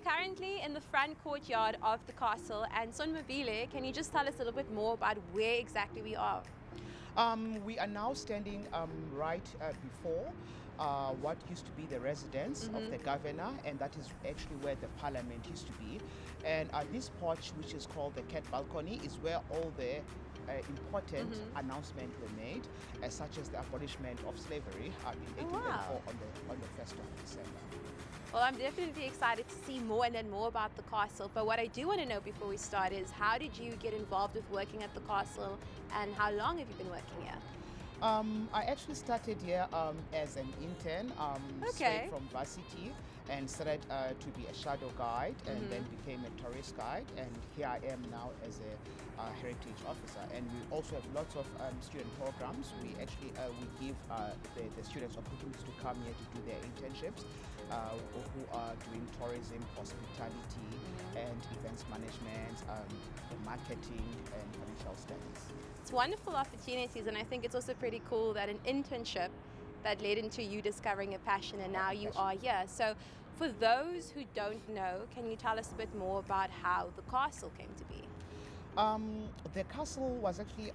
currently in the front courtyard of the castle, and Unveiling, can you just tell us a little bit more about where exactly we are? We are now standing right before what used to be the residence of the governor, and that is actually where the parliament used to be. And this porch, which is called the cat balcony, is where all the important announcements were made, such as the abolishment of slavery in 1834 wow. on the 1st of December. Well, I'm definitely excited to see more and learn more about the castle. But what I do want to know before we start is, how did you get involved with working at the castle, and how long have you been working here? I actually started here as an intern, straight from varsity, and started to be a shadow guide, and then became a tourist guide, and here I am now as a heritage officer. And we also have lots of student programs. We actually we give the students opportunities to come here to do their internships, who are doing tourism, hospitality, and events management, marketing, and financial studies. It's wonderful opportunities, and I think it's also pretty cool that an internship that led into you discovering a passion, and now you are here. So for those who don't know, can you tell us a bit more about how the castle came to be? The castle was actually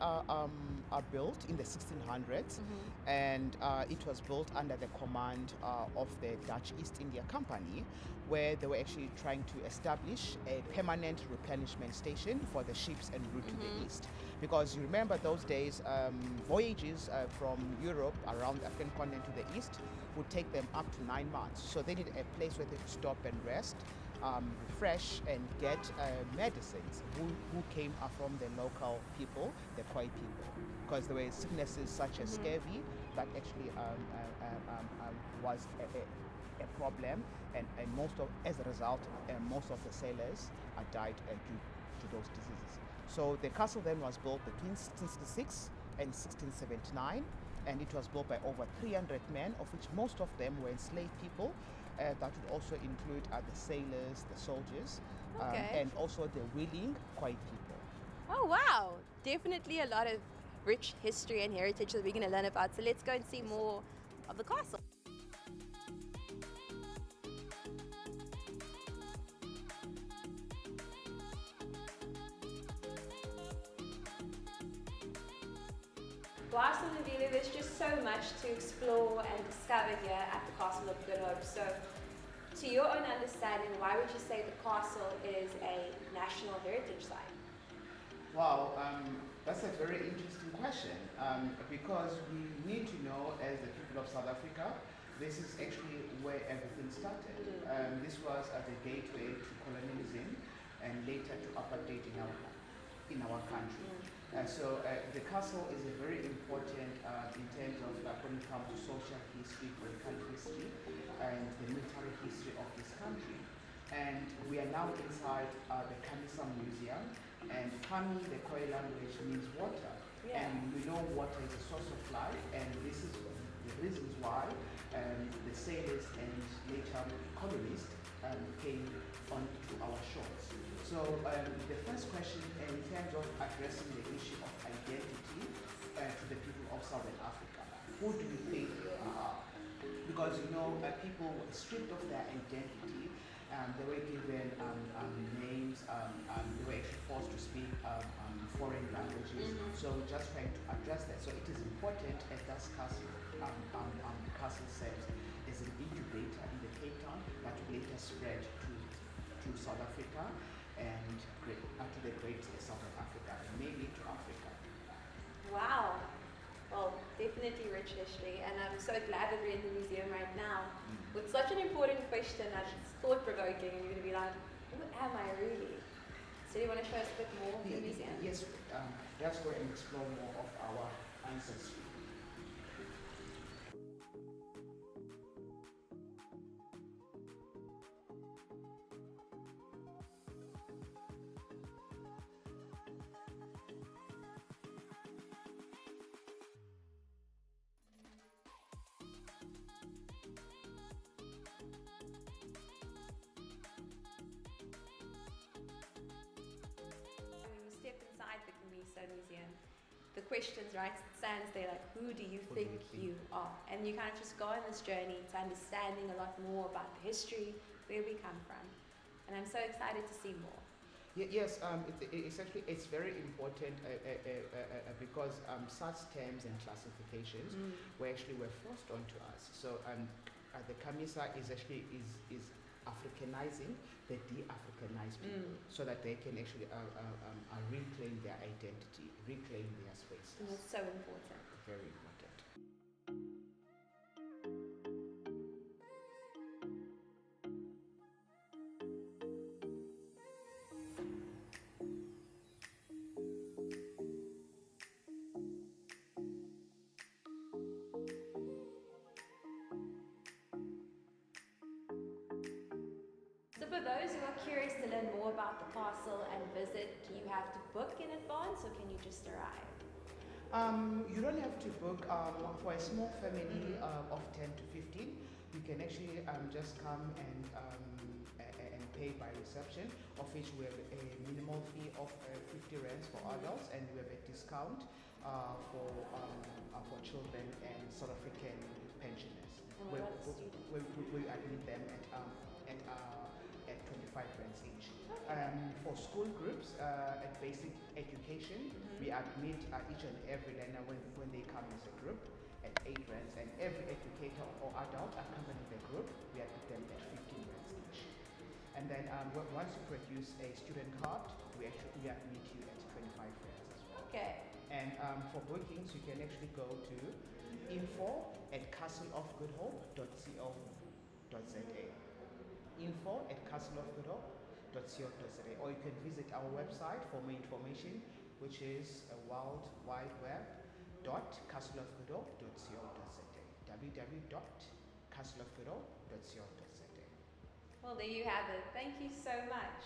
built in the 1600s, and it was built under the command of the Dutch East India Company, where they were actually trying to establish a permanent replenishment station for the ships en route to the east. Because you remember those days, voyages from Europe around the African continent to the east would take them up to 9 months. So they needed a place where they could stop and rest, refresh, and get medicines who came from the local people, the Khoi people, because there were sicknesses such as scurvy that actually was a problem, and as a result, most of the sailors died due to those diseases. So the castle then was built between 1666 and 1679, and it was built by over 300 men, of which most of them were enslaved people. That would also include the sailors, the soldiers, and also the willing Khoi people. Oh wow, definitely a lot of rich history and heritage that we're going to learn about. So let's go and see more of the castle. Whilst in the villa, there's just so much to explore and discover here at the Castle of Good Hope. So, to your own understanding, why would you say the castle is a national heritage site? Wow, that's a very interesting question, because we need to know, as the people of South Africa, this is actually where everything started. This was the gateway to colonialism and later to apartheid in our country. So the castle is a very important in terms of when it comes to social history, political history, and the military history of this country. And we are now inside the Kanisa Museum, and Kami, the Khoi language, means water. Yeah. And we know water is a source of life, and this is the reasons why the sailors and later colonists came onto our shores. So the first question in terms of addressing the issue of identity to the people of Southern Africa, who do you think you are? Because people were stripped of their identity, they were given names, they were actually forced to speak foreign languages. So we're just trying to address that. So it is important, as that castle serves as an incubator in the Cape Town that will later spread to South Africa and to the great Southern Africa, and maybe to Africa. Wow. Well, definitely rich history, and I'm so glad that we're in the museum right now. With such an important question that's thought-provoking, and you're going to be like, who am I really? So do you want to show us a bit more of the museum? Yes, let's go and explore more of our ancestry. Museum, the questions, right, stands there like, who do you think you are? And you kind of just go on this journey to understanding a lot more about the history, where we come from. and I'm so excited to see more. Yes, it's actually it's very important because such terms and classifications were forced onto us. So the Kamisa is actually is Africanizing the de-Africanized people so that they can actually reclaim their identity, reclaim their spaces. And it's so important. Very important. So for those who are curious to learn more about the castle and visit, do you have to book in advance or can you just arrive? You don't have to book for a small family of 10 to 15. You can actually just come and pay by reception, of which we have a minimal fee of 50 rands for adults, and we have a discount for children and South African pensioners. And what about the students? We admit them at 25 rands each. For school groups at basic education, we admit each and every learner when they come as a group at 8 rands, and every educator or adult accompanying the group, we admit them at 15 rands each. And then once you produce a student card, we admit you at 25 rands as well. Okay. And for bookings, you can actually go to info@castleofgoodhope.co.za. info@castleofgoodhope.co.za, or you can visit our website for more information, which is worldwideweb.castleofgoodhope.co.za. www.castleofgoodhope.co.za. Well, there you have it. Thank you so much.